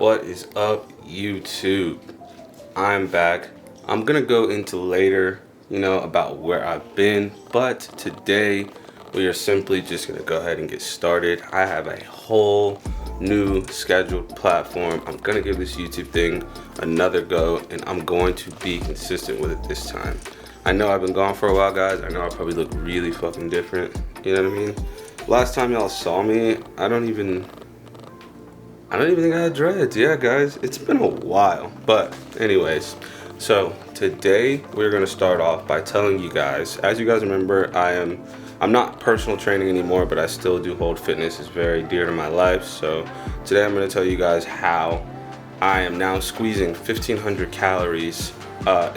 What is up, YouTube? I'm back. I'm gonna go into later, about where I've been, but today we are simply just gonna go ahead and get started. I have a whole new scheduled platform. I'm gonna give this YouTube thing another go, and I'm going to be consistent with it this time. I know I've been gone for a while, guys. I know I probably look really fucking different. You know what I mean? Last time y'all saw me, I don't even think I had dreads. Yeah, guys, it's been a while. But anyways, so today we're gonna start off by telling you guys, as you guys remember, I'm not personal training anymore, but I still do hold fitness. It's very dear to my life. So today I'm gonna tell you guys how I am now squeezing 1,500 calories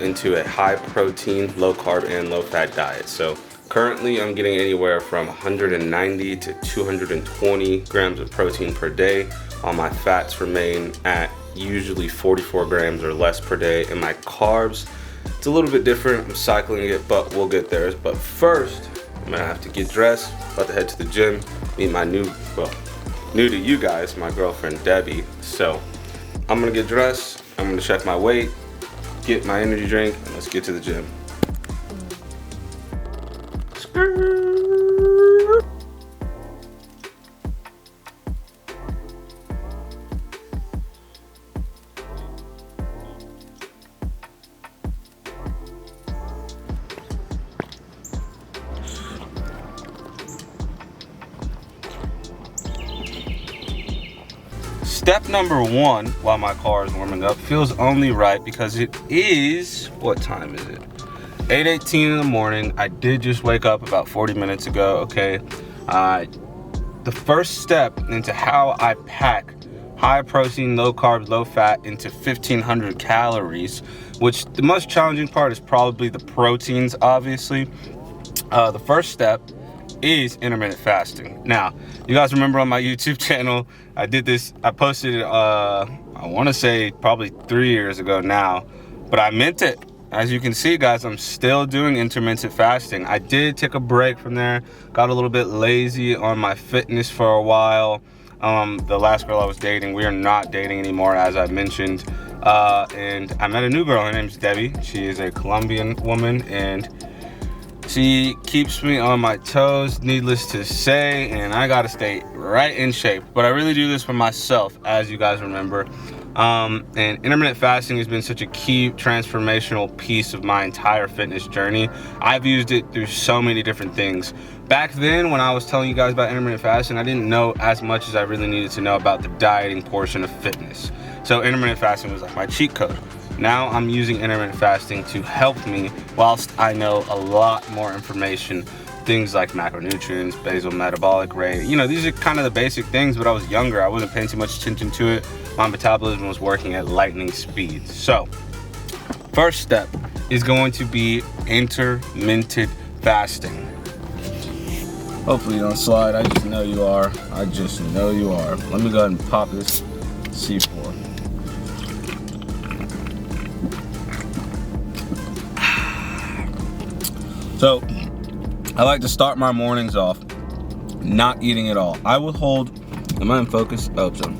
into a high protein, low carb, and low fat diet. So currently I'm getting anywhere from 190 to 220 grams of protein per day. All my fats remain at usually 44 grams or less per day. And my carbs, it's a little bit different. I'm cycling it, but we'll get there. But first, I'm gonna have to get dressed, about to head to the gym, meet my new to you guys, my girlfriend Debbie. So I'm gonna get dressed, I'm gonna check my weight, get my energy drink, and let's get to the gym. Step number one, while my car is warming up, feels only right because it is, what time is it? 8:18 in the morning. I did just wake up about 40 minutes ago, okay? The first step into how I pack high protein, low carb, low fat into 1,500 calories, which the most challenging part is probably the proteins, obviously. The first step is intermittent fasting. Now, you guys remember on my YouTube channel, I did this, I posted it, I want to say probably 3 years ago now, but I meant it. As you can see, guys, I'm still doing intermittent fasting. I did take a break from there, got a little bit lazy on my fitness for a while. The last girl I was dating, we are not dating anymore, as I mentioned, and I met a new girl. Her name's Debbie. She is a Colombian woman, and she keeps me on my toes, needless to say, and I gotta stay right in shape. But I really do this for myself, as you guys remember. And intermittent fasting has been such a key transformational piece of my entire fitness journey. I've used it through so many different things. Back then, when I was telling you guys about intermittent fasting, I didn't know as much as I really needed to know about the dieting portion of fitness. So intermittent fasting was like my cheat code. Now I'm using intermittent fasting to help me, whilst I know a lot more information, things like macronutrients, basal metabolic rate. These are kind of the basic things, but I was younger. I wasn't paying too much attention to it. My metabolism was working at lightning speed. So, first step is going to be intermittent fasting. Hopefully you don't slide. I just know you are. I just know you are. Let me go ahead and pop this C4. So, I like to start my mornings off not eating at all. I withhold, am I in focus? Oh, so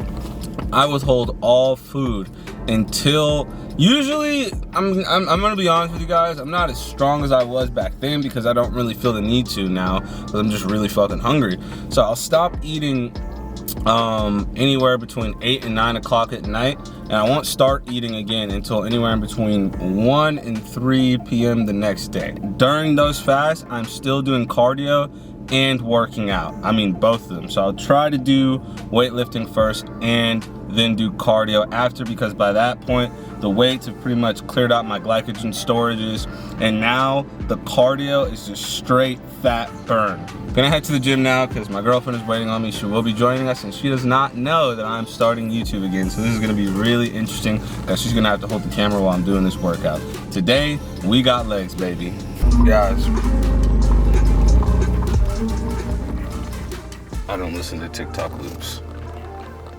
I withhold all food until, usually, I'm gonna be honest with you guys, I'm not as strong as I was back then because I don't really feel the need to now because I'm just really fucking hungry. So I'll stop eating anywhere between 8 and 9 o'clock at night, and I won't start eating again until anywhere in between 1 and 3 p.m. the next day. During those fasts, I'm still doing cardio and working out. I mean, both of them. So I'll try to do weightlifting first and then do cardio after, because by that point, the weights have pretty much cleared out my glycogen storages, and now the cardio is just straight fat burn. Gonna head to the gym now because my girlfriend is waiting on me. She will be joining us, and she does not know that I'm starting YouTube again. So this is gonna be really interesting because she's gonna have to hold the camera while I'm doing this workout. Today, we got legs, baby. Guys, I don't listen to TikTok loops.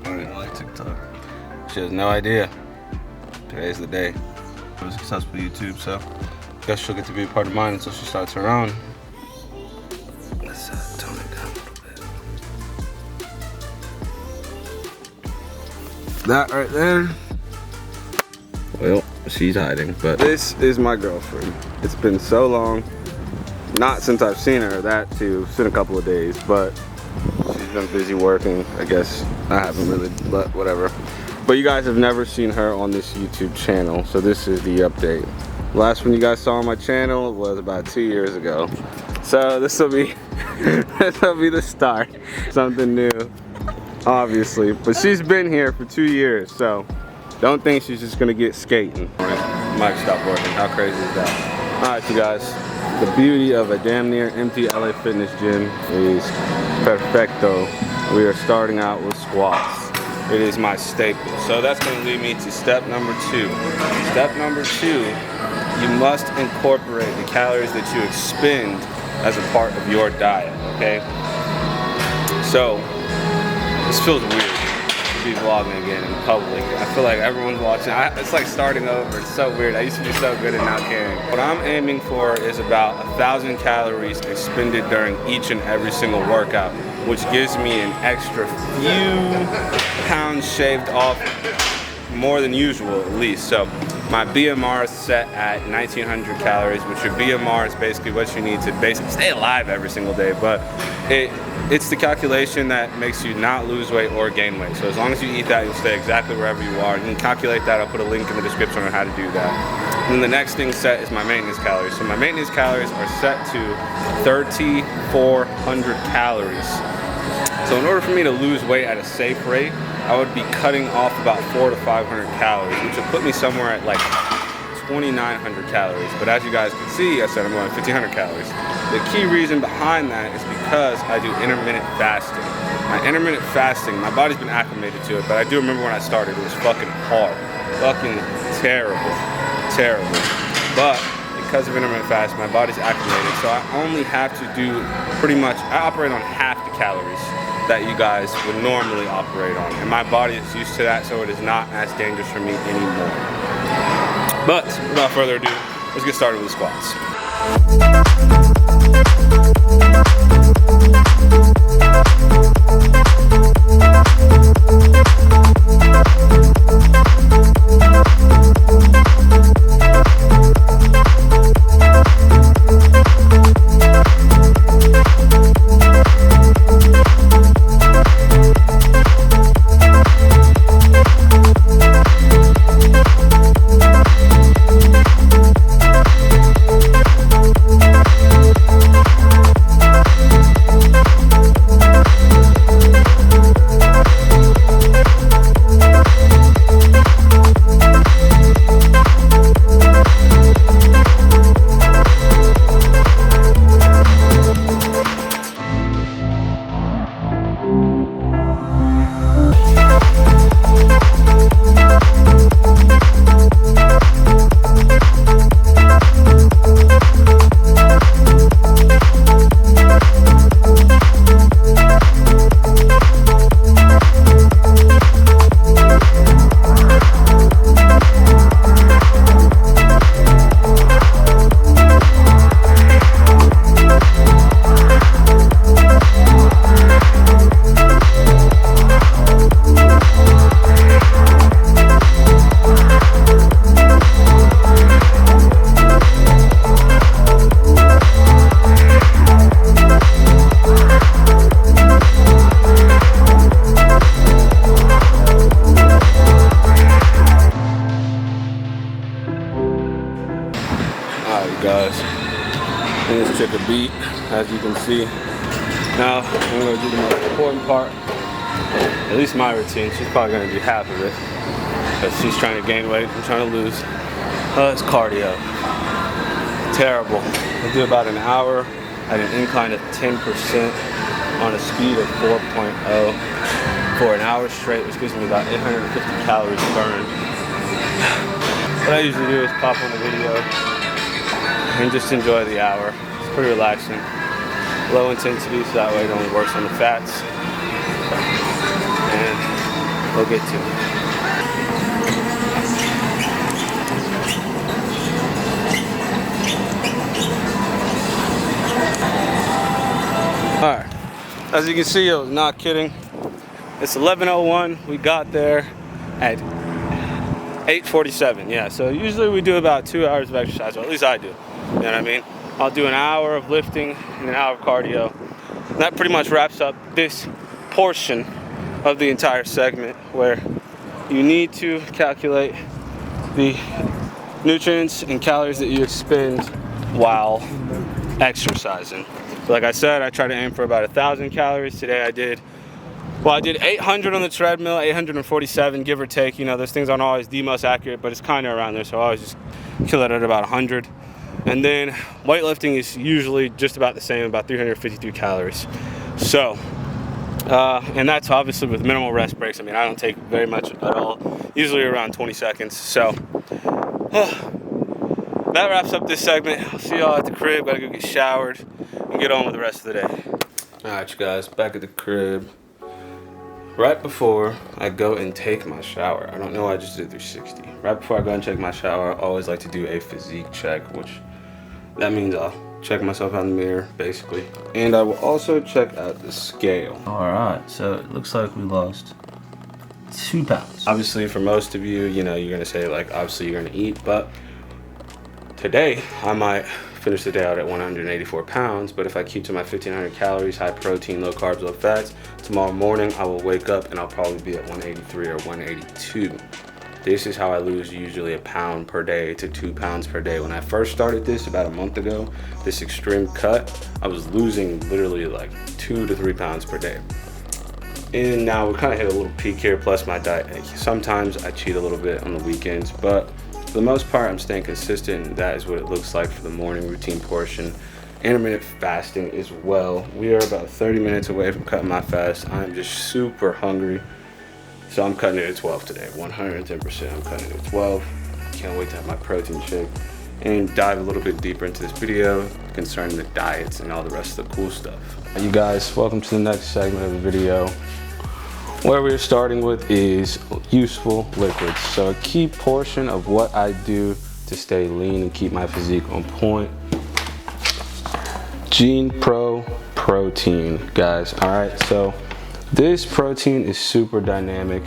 I don't even like TikTok. She has no idea. Today's the day. It was successful YouTube, so I guess she'll get to be a part of mine until she starts her own. Let's tone it down a little bit. that right there. Well, she's hiding, but this is my girlfriend. It's been so long. Not since I've seen her, that too. It's been a couple of days, but she's been busy working. I guess I haven't really, but whatever. But you guys have never seen her on this YouTube channel, so this is the update. Last one you guys saw on my channel was about 2 years ago. So this will be, this will be the start. Something new, obviously. But she's been here for 2 years, so don't think she's just gonna get skating. Mic stopped working, how crazy is that? All right, you guys. The beauty of a damn near empty LA Fitness gym is perfecto. We are starting out with squats. It is my staple. So that's going to lead me to step number 2. Step number 2, you must incorporate the calories that you expend as a part of your diet, okay? So, this feels weird to be vlogging again in public. I feel like everyone's watching. It's like starting over. It's so weird. I used to be so good at not caring. What I'm aiming for is about 1,000 calories expended during each and every single workout, which gives me an extra few pounds shaved off, more than usual at least. So my BMR is set at 1,900 calories, which your BMR is basically what you need to basically stay alive every single day. But it's the calculation that makes you not lose weight or gain weight. So as long as you eat that, you'll stay exactly wherever you are. You can calculate that. I'll put a link in the description on how to do that. And then the next thing set is my maintenance calories. So my maintenance calories are set to 3,400 calories. So in order for me to lose weight at a safe rate, I would be cutting off about 400 to 500 calories, which would put me somewhere at like 2,900 calories. But as you guys can see, I said I'm going 1,500 calories. The key reason behind that is because I do intermittent fasting. My intermittent fasting, my body's been acclimated to it, but I do remember when I started, it was fucking hard. Fucking terrible. Terrible. But because of intermittent fasting, my body's acclimated, so I only have to do pretty much, I operate on half the calories that you guys would normally operate on. And my body is used to that, so it is not as dangerous for me anymore. But without further ado, let's get started with the squats. Guys, and this chick a beat, as you can see. Now I'm going to do the most important part, at least my routine. She's probably going to do half of it because she's trying to gain weight, I'm trying to lose. It's cardio. Terrible. I do about an hour at an incline of 10% on a speed of 4.0 for an hour straight, which gives me about 850 calories burned. What I usually do is pop on the video and just enjoy the hour. It's pretty relaxing. Low intensity, so that way it only works on the fats. And we'll get to it. Alright, as you can see, I was not kidding. It's 11:01, we got there. at 8:47. Yeah, so usually we do about 2 hours of exercise, or at least I do. You know what I mean? I'll do an hour of lifting and an hour of cardio. And that pretty much wraps up this portion of the entire segment, where you need to calculate the nutrients and calories that you expend while exercising. So like I said, I try to aim for about 1,000 calories. Today I did 800 on the treadmill, 847 give or take. You know, those things aren't always the most accurate, but it's kind of around there, so I always just kill it at about 100. And then weightlifting is usually just about the same, about 353 calories. So, and that's obviously with minimal rest breaks. I mean, I don't take very much at all, usually around 20 seconds. So, that wraps up this segment. I'll see y'all at the crib. Gotta go get showered and get on with the rest of the day. All right, you guys, back at the crib. Right before I go and take my shower, I don't know why I just did 360. Right before I go and take my shower, I always like to do a physique check, which that means I'll check myself out in the mirror, basically. And I will also check out the scale. All right, so it looks like we lost 2 pounds. Obviously, for most of you, you know, you're gonna say like, obviously you're gonna eat, but today I might finish the day out at 184 pounds, but if I keep to my 1,500 calories, high protein, low carbs, low fats, tomorrow morning I will wake up and I'll probably be at 183 or 182. This is how I lose usually 1 pound per day to 2 pounds per day. When I first started this about a month ago, this extreme cut, I was losing literally like 2 to 3 pounds per day. And now we kind of hit a little peak here, plus my diet. Sometimes I cheat a little bit on the weekends, but for the most part, I'm staying consistent, and that is what it looks like for the morning routine portion. Intermittent fasting as well. We are about 30 minutes away from cutting my fast. I'm just super hungry, so I'm cutting it at 12 today. 110%, I'm cutting it at 12. Can't wait to have my protein shake and dive a little bit deeper into this video concerning the diets and all the rest of the cool stuff. You guys, welcome to the next segment of the video. Where we're starting with is useful liquids. So a key portion of what I do to stay lean and keep my physique on point. Gene Pro protein, guys. All right, so this protein is super dynamic.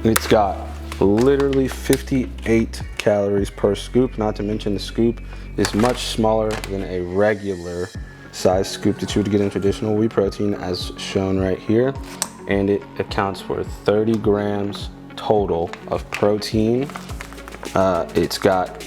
It's got literally 58 calories per scoop, not to mention the scoop is much smaller than a regular size scoop that you would get in traditional whey protein, as shown right here. And it accounts for 30 grams total of protein. It's got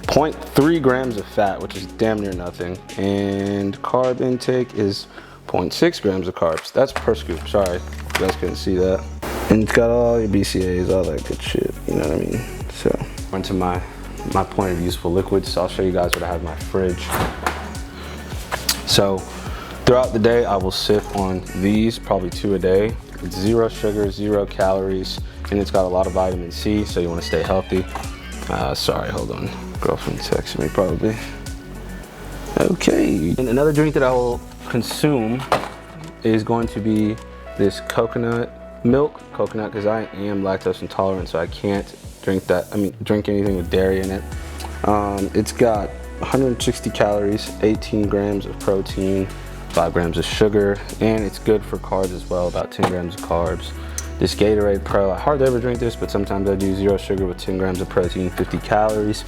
0.3 grams of fat, which is damn near nothing. And carb intake is 0.6 grams of carbs. That's per scoop, sorry, you guys couldn't see that. And it's got all your BCAAs, all that good shit, you know what I mean? So, on to my point of useful liquids. So I'll show you guys what I have in my fridge. So, throughout the day, I will sip on these, probably 2 a day. It's 0 sugar, 0 calories, and it's got a lot of vitamin C, so you want to stay healthy. Sorry, hold on. Girlfriend texted me probably. Okay. And another drink that I will consume is going to be this coconut milk. Coconut, because I am lactose intolerant, so I can't drink that. Drink anything with dairy in it. It's got 160 calories, 18 grams of protein, 5 grams of sugar, and it's good for carbs as well, about 10 grams of carbs. This Gatorade Pro, I hardly ever drink this, but sometimes I do 0 sugar with 10 grams of protein, 50 calories.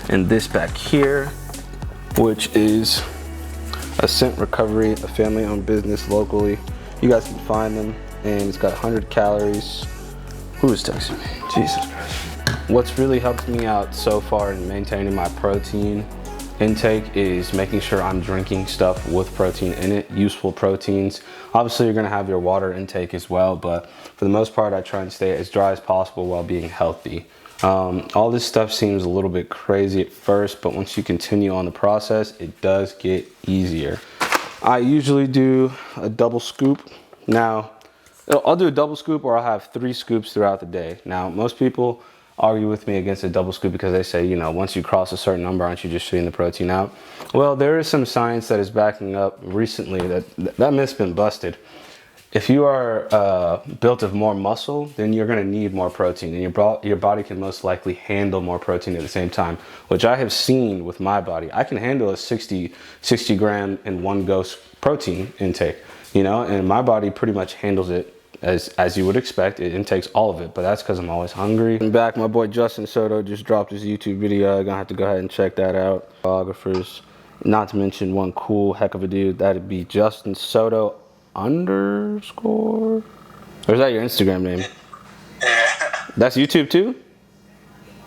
And this back here, which is Ascent Recovery, a family-owned business locally. You guys can find them, and it's got 100 calories. Who is texting me? Jesus Christ. What's really helped me out so far in maintaining my protein intake is making sure I'm drinking stuff with protein in it, useful proteins. Obviously, you're gonna have your water intake as well, but for the most part, I try and stay as dry as possible while being healthy. All this stuff seems a little bit crazy at first, but once you continue on the process, it does get easier. I usually do a double scoop. Now, I'll do a double scoop, or I'll have 3 scoops throughout the day. Now, most people argue with me against a double scoop because they say, you know, once you cross a certain number, aren't you just shooting the protein out? Well, there is some science that is backing up recently that myth's been busted. If you are built of more muscle, then you're gonna need more protein, and your body can most likely handle more protein at the same time, which I have seen with my body. I can handle a 60 gram in one go protein intake, you know, and my body pretty much handles it as you would expect. It intakes all of it, but that's because I'm always hungry. I'm back. My boy Justin Soto just dropped his YouTube video. I'm gonna have to go ahead and check that out. Photographers, not to mention one cool heck of a dude. That'd be Justin Soto _. Or is that your Instagram name? Yeah. That's YouTube too?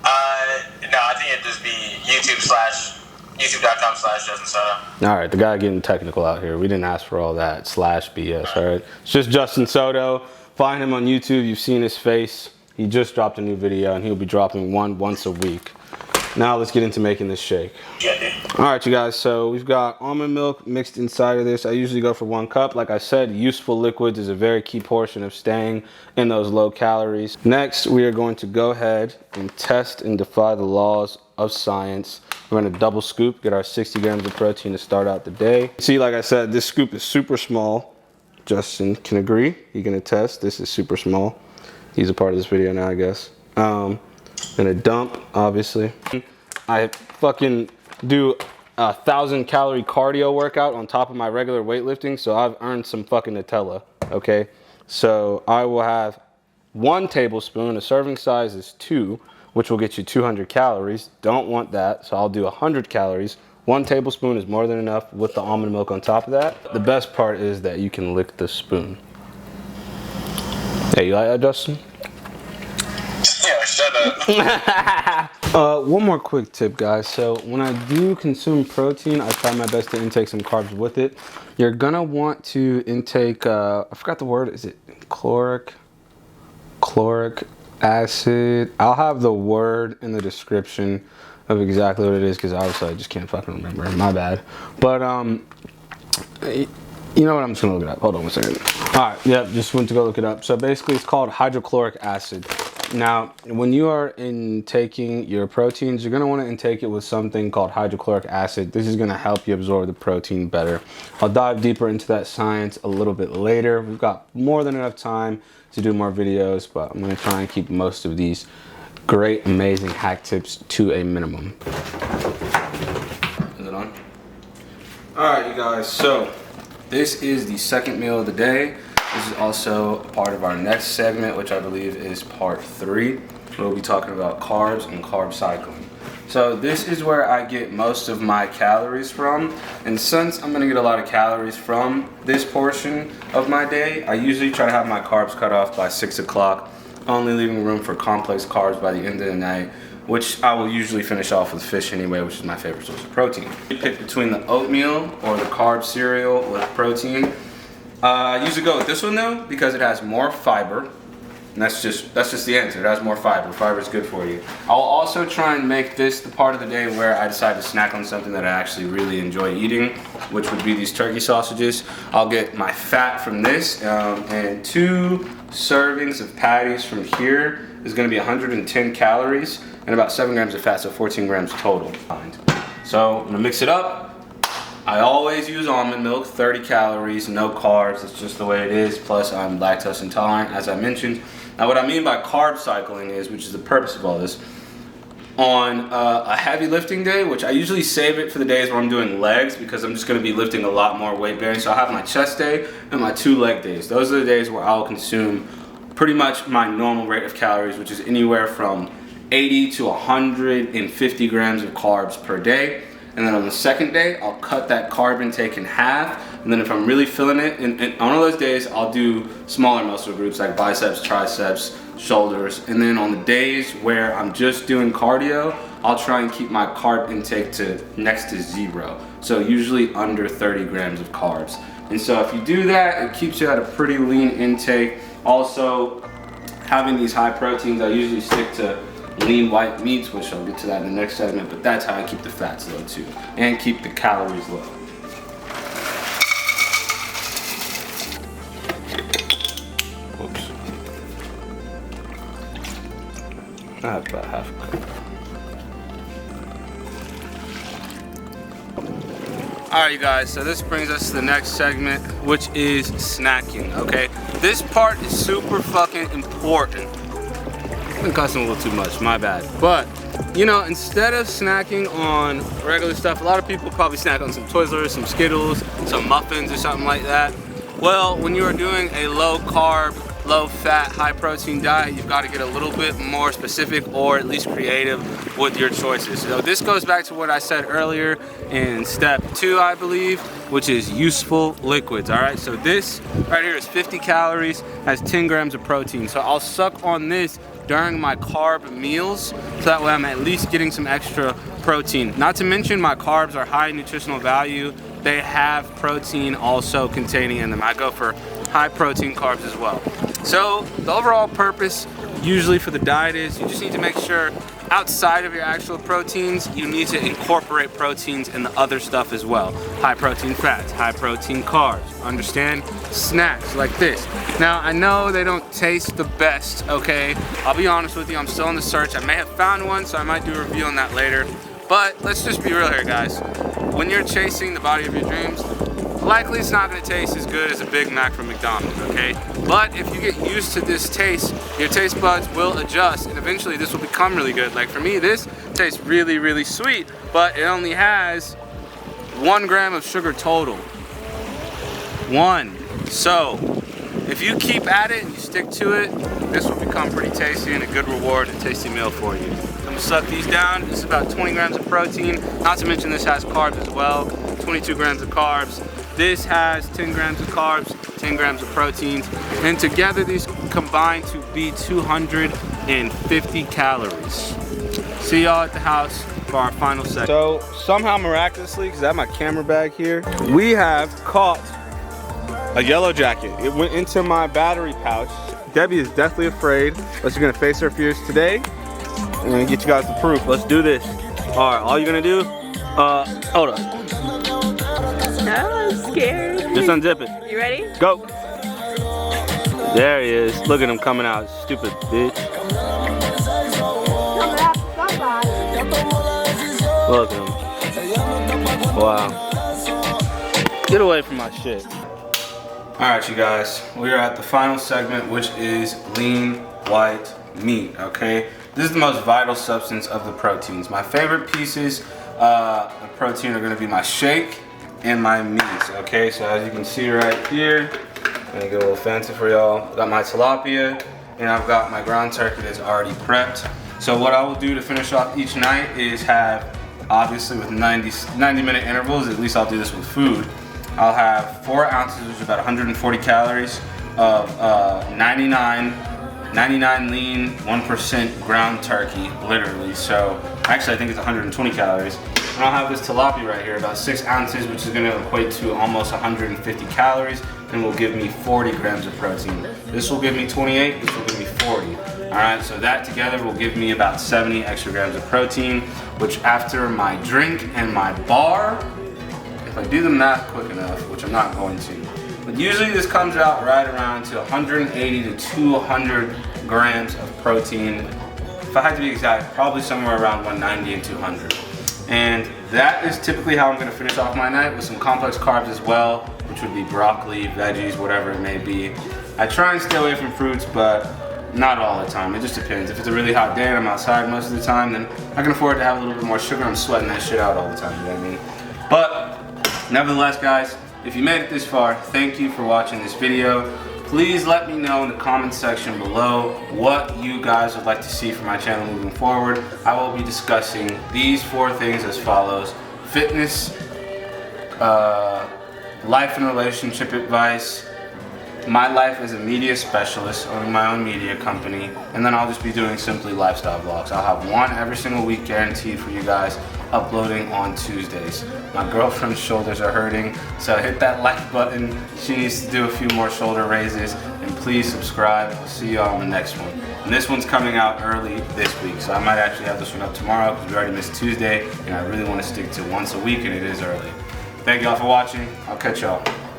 No, I think it'd just be youtube.com/Justin Soto. All right, the guy getting technical out here. We didn't ask for all that /BS, all right? It's just Justin Soto. Find him on YouTube. You've seen his face. He just dropped a new video, and he'll be dropping one once a week. Now let's get into making this shake. All right, you guys, so we've got almond milk mixed inside of this. I usually go for 1 cup. Like I said, useful liquids is a very key portion of staying in those low calories. Next, we are going to go ahead and test and defy the laws of science. We're gonna double scoop, get our 60 grams of protein to start out the day. See, like I said, this scoop is super small. Justin can agree. He can attest. This is super small. He's a part of this video now, I guess. Gonna dump, obviously. I fucking do a 1,000-calorie cardio workout on top of my regular weightlifting, so I've earned some fucking Nutella, okay? So I will have 1 tablespoon, a serving size is 2, which will get you 200 calories. Don't want that, so I'll do 100 calories. 1 tablespoon is more than enough with the almond milk on top of that. The best part is that you can lick the spoon. Hey, you like that, Justin? Yeah, shut up. One more quick tip, guys. So when I do consume protein, I try my best to intake some carbs with it. You're gonna want to intake, I forgot the word, is it chloric acid? I'll have the word in the description of exactly what it is, because obviously I just can't fucking remember, my bad. But you know what, I'm just gonna look it up. Hold on 1 second. All right, yep, just went to go look it up. So basically it's called hydrochloric acid. Now, when you are intaking your proteins, you're gonna wanna intake it with something called hydrochloric acid. This is gonna help you absorb the protein better. I'll dive deeper into that science a little bit later. We've got more than enough time to do more videos, but I'm gonna try and keep most of these great, amazing hack tips to a minimum. Is it on? All right, you guys, so this is the second meal of the day. This is also part of our next segment, which I believe is part 3. We'll be talking about carbs and carb cycling. So this is where I get most of my calories from. And since I'm gonna get a lot of calories from this portion of my day, I usually try to have my carbs cut off by 6 o'clock, only leaving room for complex carbs by the end of the night, which I will usually finish off with fish anyway, which is my favorite source of protein. You pick between the oatmeal or the carb cereal with protein. I usually go with this one though, because it has more fiber. And that's just the answer. It has more fiber. Fiber is good for you. I'll also try and make this the part of the day where I decide to snack on something that I actually really enjoy eating, which would be these turkey sausages. I'll get my fat from this, and 2 servings of patties from here is gonna be 110 calories and about 7 grams of fat, so 14 grams total. So I'm gonna mix it up. I always use almond milk, 30 calories, no carbs, it's just the way it is, plus I'm lactose intolerant, as I mentioned. Now what I mean by carb cycling is, which is the purpose of all this, on a heavy lifting day, which I usually save it for the days where I'm doing legs, because I'm just gonna be lifting a lot more weight bearing, so I have my chest day and my 2 leg days. Those are the days where I'll consume pretty much my normal rate of calories, which is anywhere from 80 to 150 grams of carbs per day. And then on the second day, I'll cut that carb intake in half. And then if I'm really feeling it, and on all those days, I'll do smaller muscle groups like biceps, triceps, shoulders. And then on the days where I'm just doing cardio, I'll try and keep my carb intake to next to 0. So usually under 30 grams of carbs. And so if you do that, it keeps you at a pretty lean intake. Also, having these high proteins, I usually stick to lean white meats, which I'll get to that in the next segment, but that's how I keep the fats low too, and keep the calories low. Oops. I have about half a cup. Alright you guys, so this brings us to the next segment, which is snacking, okay? This part is super fucking important. It's been costing a little too much, my bad. But, you know, instead of snacking on regular stuff, a lot of people probably snack on some Twizzlers, some Skittles, some muffins or something like that. Well, when you are doing a low carb low fat, high protein diet, you've got to get a little bit more specific or at least creative with your choices. So this goes back to what I said earlier in step 2, I believe, which is useful liquids. All right, so this right here is 50 calories, has 10 grams of protein. So I'll suck on this during my carb meals, so that way I'm at least getting some extra protein. Not to mention my carbs are high in nutritional value. They have protein also containing in them. I go for high protein carbs as well. So the overall purpose usually for the diet is you just need to make sure outside of your actual proteins, you need to incorporate proteins in the other stuff as well. High protein fats, high protein carbs, understand? Snacks like this. Now, I know they don't taste the best, okay? I'll be honest with you, I'm still in the search. I may have found one, so I might do a review on that later. But let's just be real here, guys. When you're chasing the body of your dreams, likely it's not gonna taste as good as a Big Mac from McDonald's, okay? But if you get used to this taste, your taste buds will adjust and eventually this will become really good. Like for me, this tastes really, really sweet, but it only has 1 gram of sugar total. 1. So, if you keep at it and you stick to it, this will become pretty tasty and a good reward and tasty meal for you. I'm gonna suck these down. This is about 20 grams of protein. Not to mention this has carbs as well, 22 grams of carbs. This has 10 grams of carbs, 10 grams of proteins, and together these combine to be 250 calories. See y'all at the house for our final segment. So somehow miraculously, because I have my camera bag here, we have caught a yellow jacket. It went into my battery pouch. Debbie is deathly afraid, but she's gonna face her fears today. I'm gonna get you guys the proof. Let's do this. All right, all you're gonna do, hold up. I'm scared. Just unzip it. You ready? Go. There he is. Look at him coming out, stupid bitch. Look at him. Wow. Get away from my shit. Alright, you guys. We are at the final segment, which is lean white meat, okay? This is the most vital substance of the proteins. My favorite pieces of protein are gonna be my shake and my meats, okay? So as you can see right here, I'm gonna get a little fancy for y'all. Got my tilapia, and I've got my ground turkey that's already prepped. So what I will do to finish off each night is have, obviously with 90-minute intervals, at least I'll do this with food, I'll have 4 ounces, which is about 140 calories of 99 lean, 1% ground turkey, literally. So actually I think it's 120 calories. And I'll have this tilapia right here, about 6 ounces, which is gonna equate to almost 150 calories and will give me 40 grams of protein. This will give me 28, this will give me 40. All right, so that together will give me about 70 extra grams of protein, which after my drink and my bar, if I do the math quick enough, which I'm not going to, but usually this comes out right around to 180 to 200 grams of protein. If I had to be exact, probably somewhere around 190 and 200. And that is typically how I'm gonna finish off my night, with some complex carbs as well, which would be broccoli, veggies, whatever it may be. I try and stay away from fruits, but not all the time. It just depends. If it's a really hot day and I'm outside most of the time, then I can afford to have a little bit more sugar. I'm sweating that shit out all the time, you know what I mean? But nevertheless, guys, if you made it this far, thank you for watching this video. Please let me know in the comment section below what you guys would like to see from my channel moving forward. I will be discussing these 4 things as follows: fitness, life and relationship advice, my life as a media specialist, owning my own media company, and then I'll just be doing simply lifestyle vlogs. I'll have one every single week guaranteed for you guys, uploading on Tuesdays. My girlfriend's shoulders are hurting, so hit that like button. She needs to do a few more shoulder raises, and please subscribe. I'll see y'all on the next one. And this one's coming out early this week, so I might actually have this one up tomorrow because we already missed Tuesday, and I really want to stick to once a week, and it is early. Thank y'all for watching. I'll catch y'all.